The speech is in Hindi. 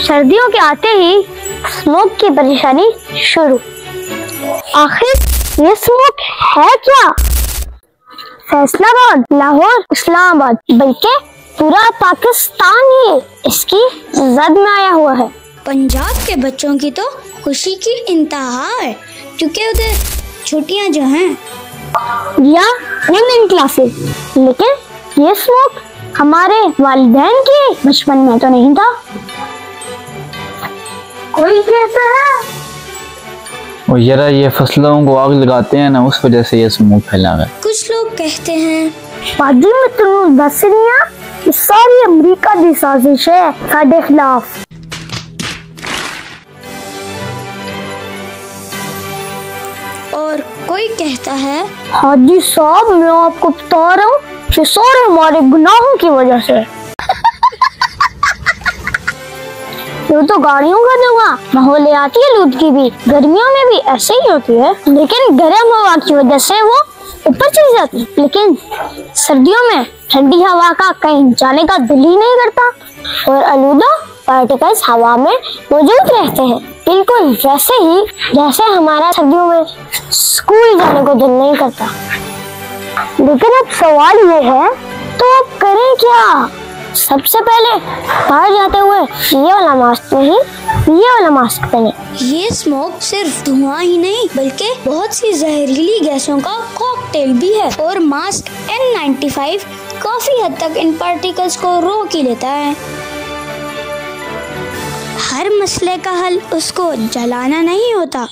सर्दियों के आते ही स्मोक की परेशानी शुरू। आखिर ये स्मोक है क्या? फैसलाबाद, लाहौर, इस्लामाबाद बल्कि पूरा पाकिस्तान ही इसकी जद में आया हुआ है। पंजाब के बच्चों की तो खुशी की इंतहा है क्योंकि उधर छुट्टियां जो हैं या ऑनलाइन क्लासेस, लेकिन ये स्मोक हमारे वालिदैन के बचपन में तो नहीं था। कोई कहता है और यार ये फसलों को आग लगाते हैं ना, उस वजह से ये स्मोक फैला है। कुछ लोग कहते हैं वादी में तो दस नहीं, ये सारी अमेरिका की साजिश है साडे खिलाफ। और कोई कहता है हाजी साहब मैं आपको बता रहा हूँ कि सारे हमारे गुनाहों की वजह से। ये तो गाड़ियों का धुआं, माहौलियाती आलूदगी भी गर्मियों में भी ऐसे ही होती है, लेकिन गर्म हवा की वजह से वो ऊपर चली जाती है। लेकिन सर्दियों में ठंडी हवा का कहीं जाने का दिल ही नहीं करता और आलूदा पार्टिकल्स हवा में मौजूद रहते हैं, बिल्कुल वैसे ही जैसे हमारा सर्दियों में स्कूल जाने को दिल नहीं करता। लेकिन अब सवाल ये है, तो अब करें क्या? सबसे पहले बाहर जाते हुए ये वाला मास्क नहीं, ये वाला मास्क पहने। ये स्मोक सिर्फ धुआं ही नहीं बल्कि बहुत सी जहरीली गैसों का कॉकटेल भी है और मास्क N95 काफी हद तक इन पार्टिकल्स को रोक ही लेता है। हर मसले का हल उसको जलाना नहीं होता,